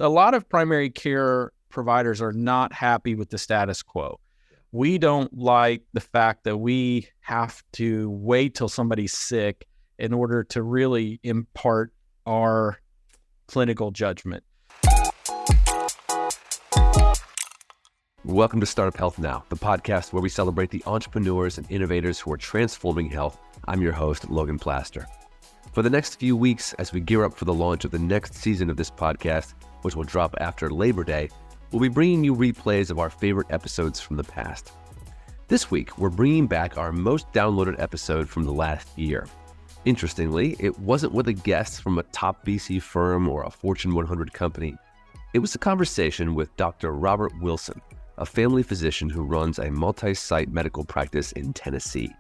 a lot of primary care providers are not happy with the status quo. We don't like the fact that we have to wait till somebody's sick in order to really impart our clinical judgment. Welcome to Startup Health Now, the podcast where we celebrate the entrepreneurs and innovators who are transforming health. I'm your host, Logan Plaster. For the next few weeks, as we gear up for the launch of the next season of this podcast, which will drop after Labor Day, we'll be bringing you replays of our favorite episodes from the past. This week, we're bringing back our most downloaded episode from the last year. Interestingly, it wasn't with a guest from a top VC firm or a Fortune 100 company. It was a conversation with Dr. Robert Wilson, a family physician who runs a multi-site medical practice in Tennessee.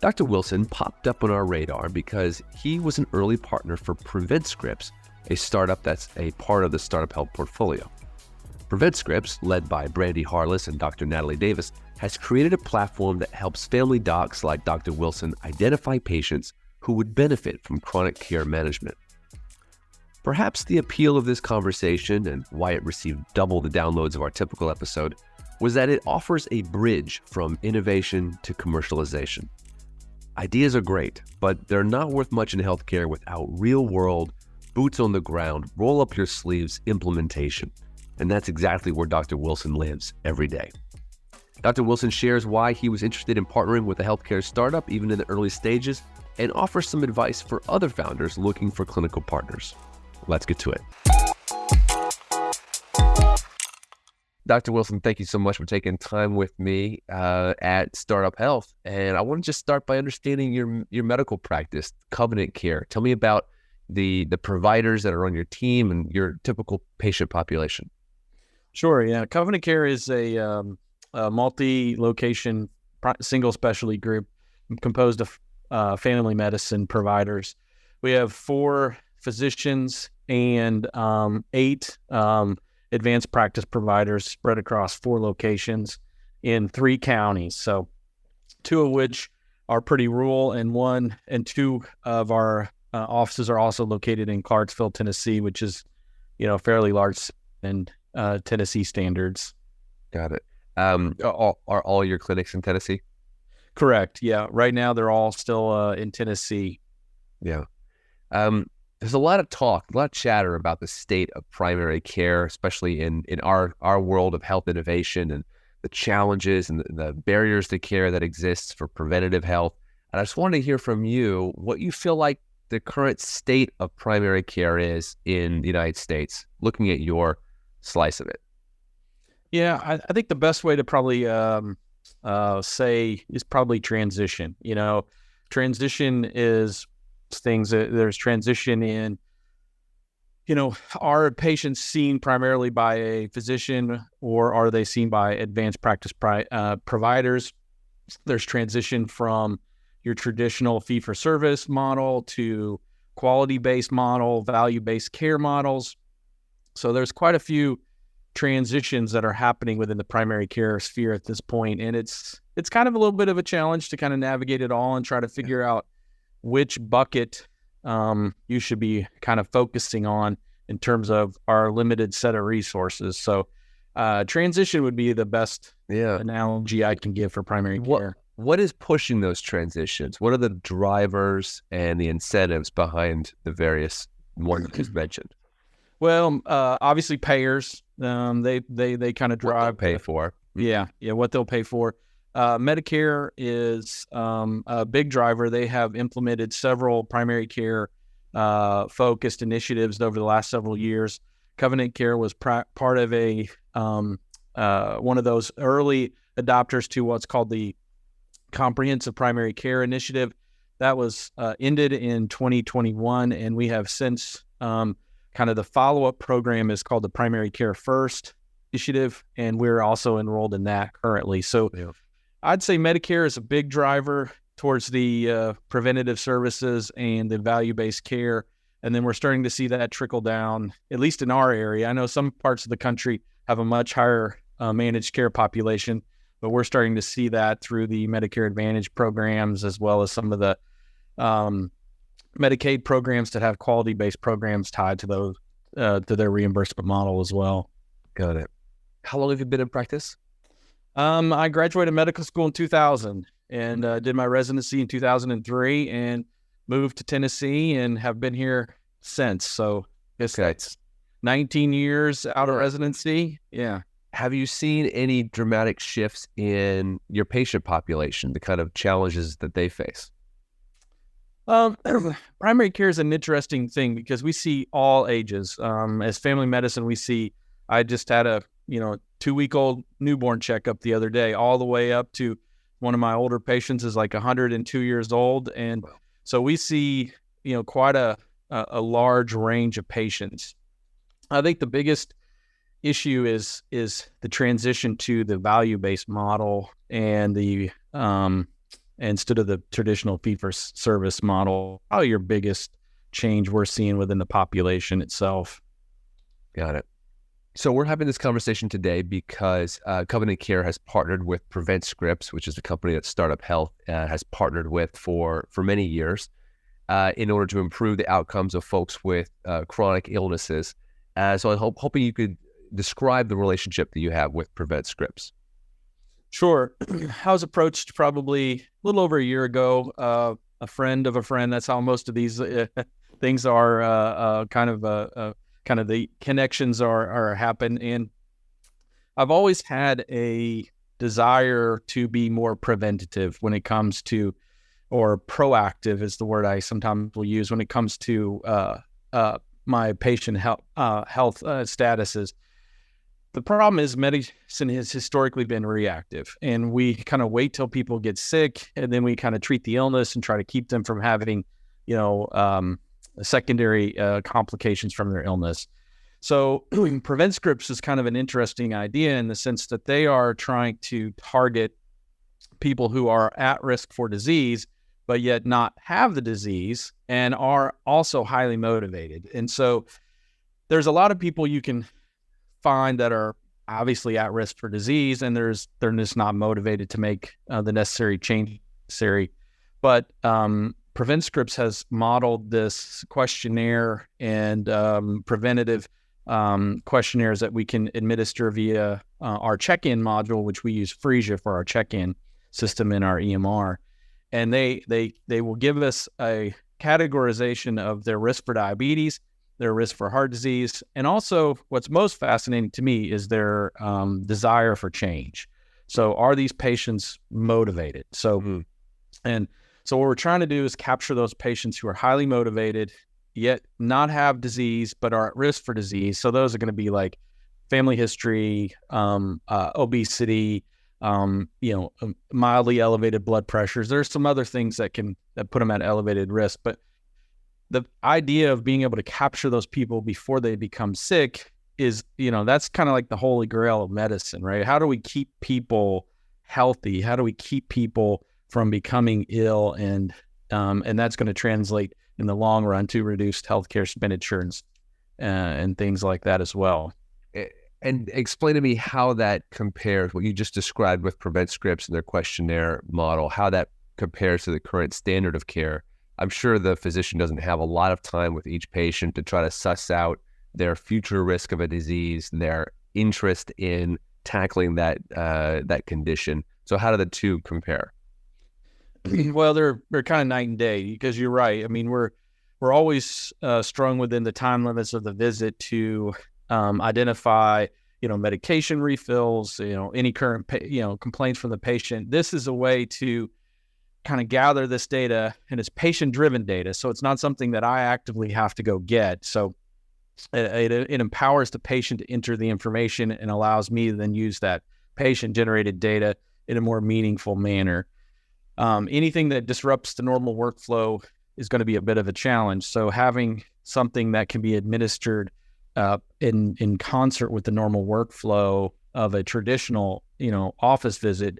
Dr. Wilson popped up on our radar because he was an early partner for PreventScripts, a startup that's a part of the Startup Health portfolio. PreventScripts, led by Brandi, Harless, and Dr. Natalie Davis, has created a platform that helps family docs like Dr. Wilson identify patients who would benefit from chronic care management. Perhaps the appeal of this conversation and why it received double the downloads of our typical episode was that it offers a bridge from innovation to commercialization. Ideas are great, but they're not worth much in healthcare without real-world, boots-on-the-ground, roll-up-your-sleeves implementation. And that's exactly where Dr. Wilson lives every day. Dr. Wilson shares why he was interested in partnering with a healthcare startup even in the early stages and offers some advice for other founders looking for clinical partners. Let's get to it. Dr. Wilson, thank you so much for taking time with me at Startup Health. And I want to just start by understanding your medical practice, CovenantCare. Tell me about the providers that are on your team and your typical patient population. Sure, yeah. CovenantCare is a multi-location single specialty group composed of family medicine providers. We have 4 physicians and 8 advanced practice providers spread across 4 locations in 3 counties. So 2 of which are pretty rural, and 2 of our offices are also located in Clarksville, Tennessee, which is, fairly large and Tennessee standards. Got it. Are all your clinics in Tennessee? Correct. Yeah. Right now they're all still in Tennessee. Yeah. There's a lot of talk, a lot of chatter about the state of primary care, especially in our world of health innovation and the challenges and the barriers to care that exists for preventative health. And I just wanted to hear from you what you feel like the current state of primary care is in the United States, looking at your slice of it. Yeah, I think the best way to probably say is probably transition. Transition is things that there's transition in, are patients seen primarily by a physician or are they seen by advanced practice providers? There's transition from your traditional fee-for-service model to quality-based model, value-based care models. So there's quite a few transitions that are happening within the primary care sphere at this point. And it's kind of a little bit of a challenge to kind of navigate it all and try to figure out which bucket you should be kind of focusing on in terms of our limited set of resources. So transition would be the best analogy I can give for primary care. What is pushing those transitions? What are the drivers and the incentives behind the various ones you just mentioned? Well, obviously payers, they kind of drive. What they'll pay for. Yeah, what they'll pay for. Medicare is a big driver. They have implemented several primary care focused initiatives over the last several years. CovenantCare was part of one of those early adopters to what's called the Comprehensive Primary Care Initiative. That was ended in 2021, and we have since kind of the follow-up program is called the Primary Care First Initiative, and we're also enrolled in that currently. So I'd say Medicare is a big driver towards the preventative services and the value-based care, and then we're starting to see that trickle down, at least in our area. I know some parts of the country have a much higher managed care population, but we're starting to see that through the Medicare Advantage programs as well as some of the Medicaid programs that have quality-based programs tied to to their reimbursement model as well. Got it. How long have you been in practice? I graduated medical school in 2000 and did my residency in 2003 and moved to Tennessee and have been here since. So it's 19 years out of residency. Yeah. Have you seen any dramatic shifts in your patient population, the kind of challenges that they face? Primary care is an interesting thing because we see all ages. As family medicine, I just had a 2-week-old newborn checkup the other day, all the way up to one of my older patients is like 102 years old. And so we see, quite a large range of patients. I think the biggest issue is the transition to the value-based model and the instead of the traditional fee-for-service model. Probably your biggest change we're seeing within the population itself. Got it. So we're having this conversation today because CovenantCare has partnered with PreventScripts, which is a company that Startup Health has partnered with for many years in order to improve the outcomes of folks with chronic illnesses. So I'm hoping you could describe the relationship that you have with PreventScripts. Sure. I was approached probably a little over a year ago, a friend of a friend. That's how most of these things are kind of the connections are happen. And I've always had a desire to be more preventative when it comes to, or proactive is the word I sometimes will use when it comes to my patient health statuses. The problem is medicine has historically been reactive, and we kind of wait till people get sick, and then we kind of treat the illness and try to keep them from having, secondary complications from their illness. So PreventScripts is kind of an interesting idea in the sense that they are trying to target people who are at risk for disease, but yet not have the disease and are also highly motivated. And so there's a lot of people you can find that are obviously at risk for disease, and they're just not motivated to make the necessary change necessary. But PreventScripts has modeled this questionnaire and preventative questionnaires that we can administer via our check-in module, which we use Phreesia for our check-in system in our EMR. And they will give us a categorization of their risk for diabetes, their risk for heart disease, and also what's most fascinating to me is their desire for change. So are these patients motivated? So, and so what we're trying to do is capture those patients who are highly motivated, yet not have disease, but are at risk for disease. So those are going to be like family history, obesity, mildly elevated blood pressures. There's some other things that put them at elevated risk, but the idea of being able to capture those people before they become sick is, that's kind of like the holy grail of medicine, right? How do we keep people healthy? How do we keep people from becoming ill? And that's going to translate in the long run to reduced healthcare expenditures and things like that as well. And explain to me how that compares, what you just described with PreventScripts and their questionnaire model, how that compares to the current standard of care. I'm sure the physician doesn't have a lot of time with each patient to try to suss out their future risk of a disease, their interest in tackling that condition. So how do the two compare? Well, they're kind of night and day, because you're right. I mean, we're always strung within the time limits of the visit to identify, medication refills, any current, complaints from the patient. This is a way to kind of gather this data, and it's patient-driven data. So it's not something that I actively have to go get. So it empowers the patient to enter the information and allows me to then use that patient-generated data in a more meaningful manner. Anything that disrupts the normal workflow is going to be a bit of a challenge. So having something that can be administered in concert with the normal workflow of a traditional, office visit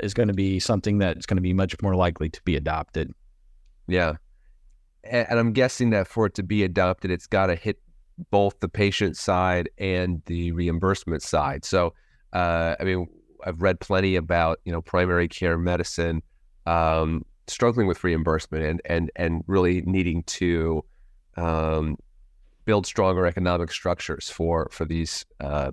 is going to be something that's going to be much more likely to be adopted. Yeah. And I'm guessing that for it to be adopted, it's got to hit both the patient side and the reimbursement side. So, I've read plenty about, primary care medicine struggling with reimbursement and really needing to build stronger economic structures for these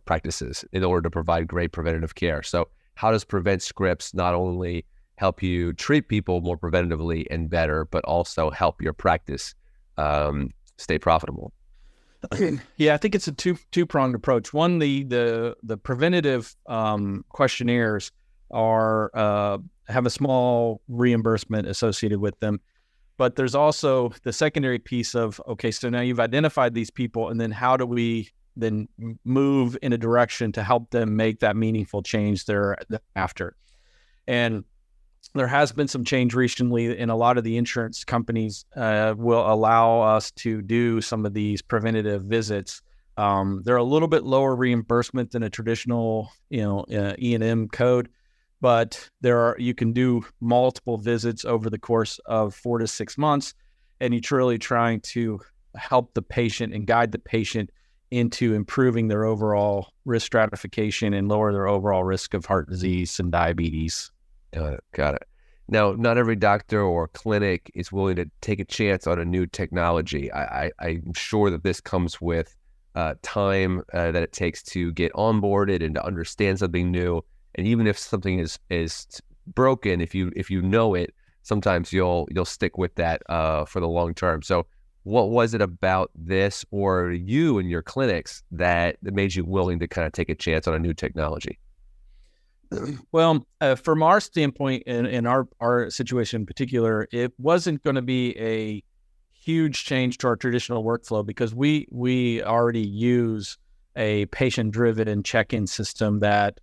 practices in order to provide great preventative care. So how does PreventScripts not only help you treat people more preventatively and better, but also help your practice stay profitable? Yeah, I think it's a two-pronged approach. One, the preventative questionnaires have a small reimbursement associated with them, but there's also the secondary piece of, okay, so now you've identified these people, and then how do we then move in a direction to help them make that meaningful change thereafter? And there has been some change recently, and a lot of the insurance companies will allow us to do some of these preventative visits. They're a little bit lower reimbursement than a traditional, E&M code, but you can do multiple visits over the course of 4 to 6 months, and you're truly trying to help the patient and guide the patient into improving their overall risk stratification and lower their overall risk of heart disease and diabetes. Got it. Now, not every doctor or clinic is willing to take a chance on a new technology. I'm sure that this comes with time that it takes to get onboarded and to understand something new. And even if something is broken, if you know it, sometimes you'll stick with that for the long term. So what was it about this or you and your clinics that made you willing to kind of take a chance on a new technology? Well, from our standpoint, in our situation in particular, it wasn't going to be a huge change to our traditional workflow because we already use a patient-driven check-in system that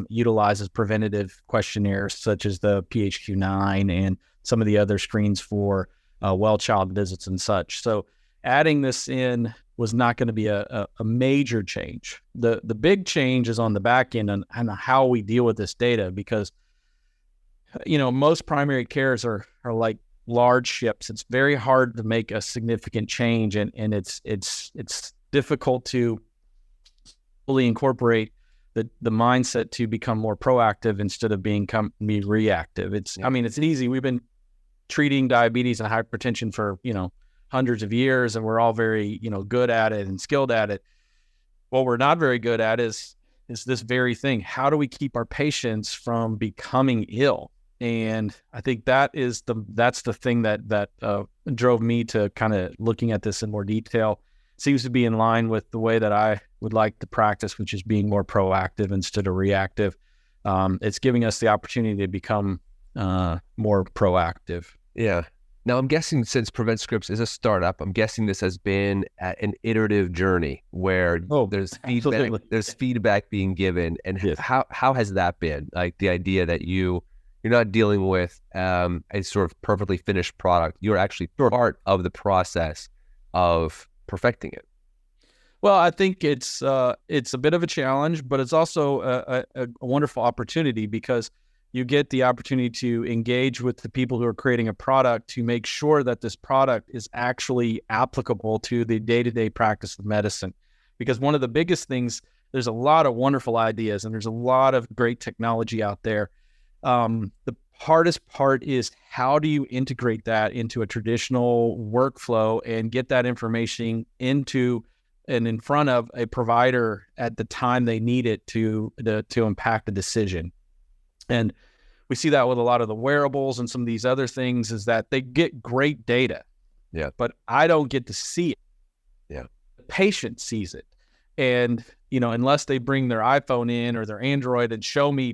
utilizes preventative questionnaires such as the PHQ-9 and some of the other screens for well-child visits and such. So adding this in was not going to be a major change. The big change is on the back end and how we deal with this data because, most primary cares are like large ships. It's very hard to make a significant change and it's difficult to fully incorporate the mindset to become more proactive instead of being reactive. It's easy. We've been treating diabetes and hypertension for, hundreds of years, and we're all very, good at it and skilled at it. What we're not very good at is this very thing. How do we keep our patients from becoming ill? And I think that's the thing that drove me to kind of looking at this in more detail. Seems to be in line with the way that I would like to practice, which is being more proactive instead of reactive. It's giving us the opportunity to become more proactive. Yeah. Now, I'm guessing since PreventScripts is a startup, I'm guessing this has been an iterative journey where there's feedback being given. And yes. How has that been? Like the idea that you're not dealing with a sort of perfectly finished product. You're actually part of the process of perfecting it. Well, I think it's a bit of a challenge, but it's also a wonderful opportunity because you get the opportunity to engage with the people who are creating a product to make sure that this product is actually applicable to the day-to-day practice of medicine. Because one of the biggest things, there's a lot of wonderful ideas and there's a lot of great technology out there. The hardest part is how do you integrate that into a traditional workflow and get that information into and in front of a provider at the time they need it to impact a decision. And we see that with a lot of the wearables and some of these other things is that they get great data. Yeah. But I don't get to see it. Yeah. The patient sees it. And, unless they bring their iPhone in or their Android and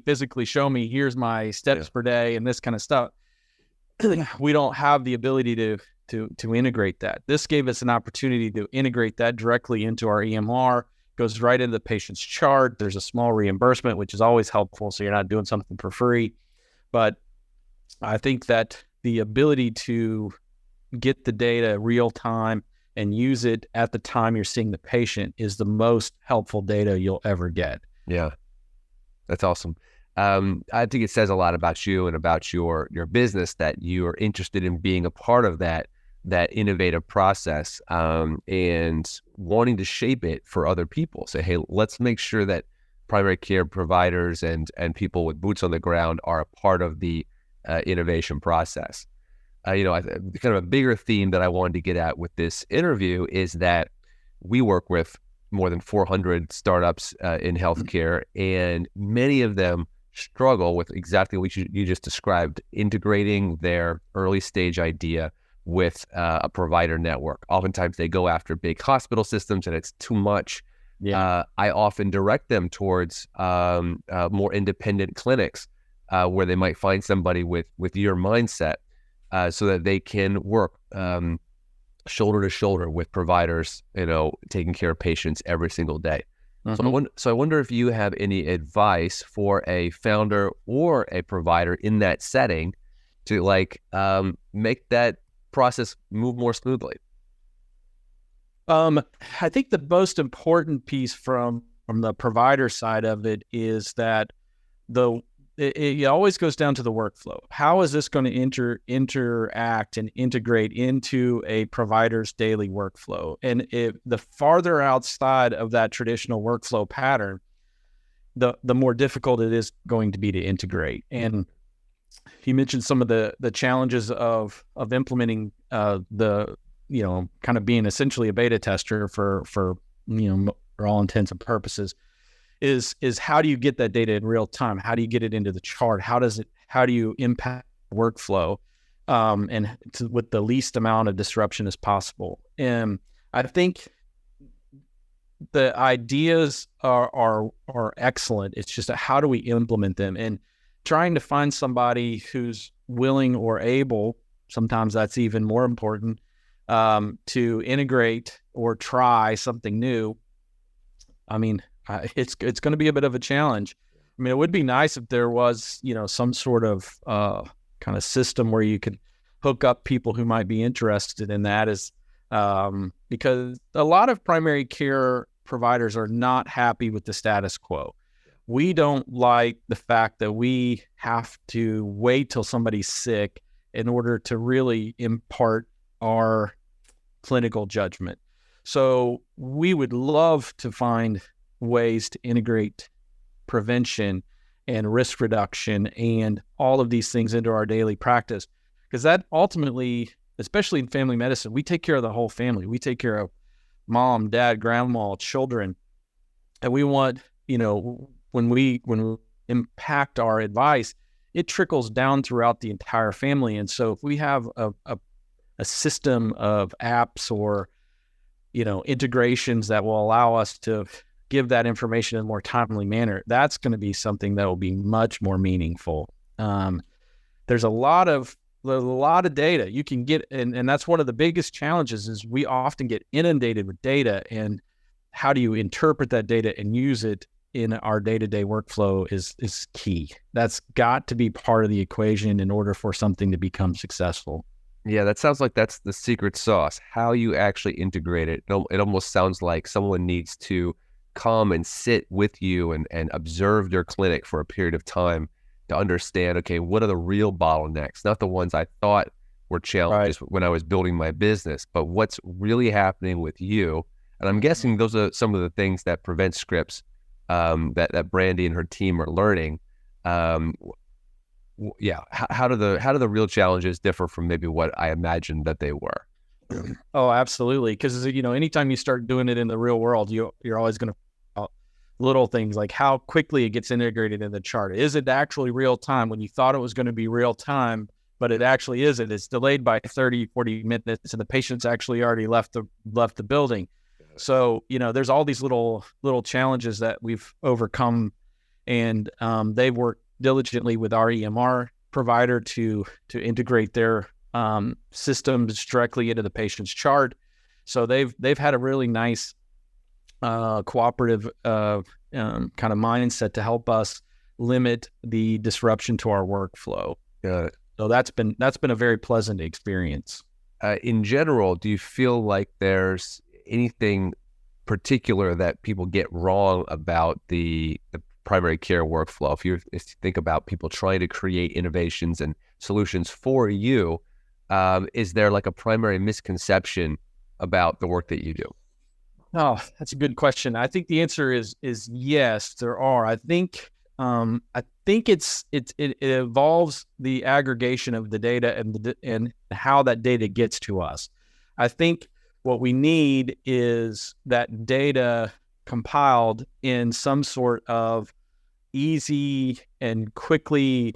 physically show me, here's my steps per day and this kind of stuff, we don't have the ability to integrate that. This gave us an opportunity to integrate that directly into our EMR, goes right into the patient's chart. There's a small reimbursement, which is always helpful, so you're not doing something for free. But I think that the ability to get the data real time and use it at the time you're seeing the patient is the most helpful data you'll ever get. Yeah, that's awesome. I think it says a lot about you and about your business that you are interested in being a part of that innovative process and wanting to shape it for other people. Say, hey, let's make sure that primary care providers and people with boots on the ground are a part of the innovation process. Kind of a bigger theme that I wanted to get at with this interview is that we work with more than 400 startups in healthcare, and many of them struggle with exactly what you just described, integrating their early stage idea with a provider network. Oftentimes they go after big hospital systems and it's too much. I often direct them towards more independent clinics where they might find somebody with your mindset so that they can work shoulder to shoulder with providers, taking care of patients every single day. Mm-hmm. So I wonder if you have any advice for a founder or a provider in that setting to make that process move more smoothly. I think the most important piece from the provider side of it is that it always goes down to the workflow. How is this going to interact and integrate into a provider's daily workflow? And the farther outside of that traditional workflow pattern, the more difficult it is going to be to integrate. And you mentioned some of the challenges of implementing kind of being essentially a beta tester for all intents and purposes. Is how do you get that data in real time? How do you get it into the chart? How do you impact workflow with the least amount of disruption as possible? And I think the ideas are excellent. It's just how do we implement them, and trying to find somebody who's willing or able, sometimes that's even more important, to integrate or try something new. I mean, it's going to be a bit of a challenge. I mean, it would be nice if there was, some sort of kind of system where you could hook up people who might be interested in that, because a lot of primary care providers are not happy with the status quo. We don't like the fact that we have to wait till somebody's sick in order to really impart our clinical judgment. So we would love to find ways to integrate prevention and risk reduction and all of these things into our daily practice, because that ultimately, especially in family medicine, we take care of the whole family. We take care of mom, dad, grandma, children, and we want, when we impact our advice, it trickles down throughout the entire family. And so if we have a system of apps or integrations that will allow us to give that information in a more timely manner, that's going to be something that will be much more meaningful. There's a lot of data you can get, and that's one of the biggest challenges is we often get inundated with data, and how do you interpret that data and use it in our day-to-day workflow is key. That's got to be part of the equation in order for something to become successful. Yeah, that sounds like that's the secret sauce, how you actually integrate it. It almost sounds like someone needs to come and sit with you and observe your clinic for a period of time to understand, okay, what are the real bottlenecks? Not the ones I thought were challenges when I was building my business, but what's really happening with you. And I'm guessing those are some of the things that PreventScripts, that Brandi and her team are learning. How do the real challenges differ from maybe what I imagined that they were? Oh, absolutely. Because, anytime you start doing it in the real world, you're always going to little things like how quickly it gets integrated in the chart. Is it actually real time when you thought it was going to be real time, but it actually isn't? It's delayed by 30, 40 minutes and the patient's actually already left the building. So, there's all these little challenges that we've overcome, and they've worked diligently with our EMR provider to integrate their systems directly into the patient's chart. So they've had a really nice cooperative kind of mindset to help us limit the disruption to our workflow. So that's been a very pleasant experience. In general, do you feel like there's anything particular that people get wrong about the primary care workflow? If you think about people trying to create innovations and solutions for you, is there like a primary misconception about the work that you do? Oh, that's a good question. I think the answer is yes, there are. I think it involves the aggregation of the data and how that data gets to us. I think What we need is that data compiled in some sort of easy and quickly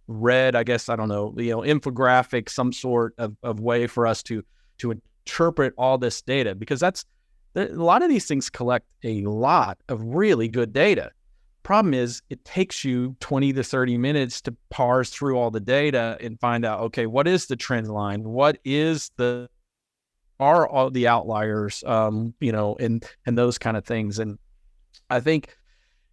read, I guess, I don't know, infographic, some sort of way for us to interpret all this data, because a lot of these things collect a lot of really good data. Problem is, it takes you 20 to 30 minutes to parse through all the data and find out, okay, what is the trend line? What is are all the outliers, and those kind of things. And I think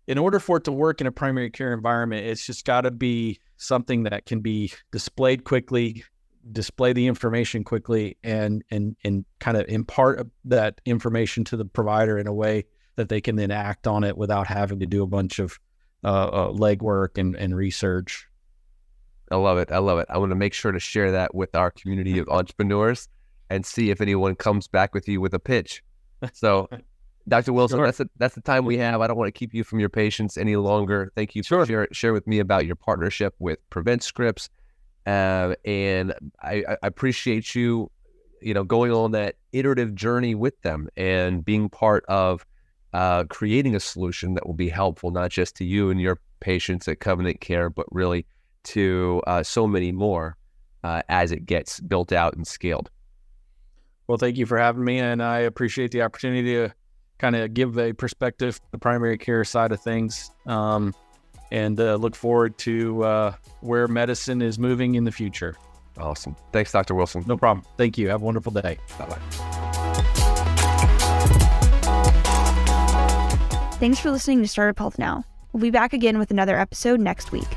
in order for it to work in a primary care environment, it's just got to be something that can be displayed quickly, display the information quickly, and kind of impart that information to the provider in a way that they can then act on it without having to do a bunch of legwork and research. I love it. I want to make sure to share that with our community of entrepreneurs and see if anyone comes back with you with a pitch. So, Dr. Wilson, sure. That's the time we have. I don't want to keep you from your patients any longer. Thank you for share with me about your partnership with PreventScripts. And I appreciate you, going on that iterative journey with them and being part of creating a solution that will be helpful, not just to you and your patients at CovenantCare, but really to so many more as it gets built out and scaled. Well, thank you for having me, and I appreciate the opportunity to kind of give a perspective, the primary care side of things, and look forward to where medicine is moving in the future. Awesome. Thanks, Dr. Wilson. No problem. Thank you. Have a wonderful day. Bye-bye. Thanks for listening to Startup Health Now. We'll be back again with another episode next week.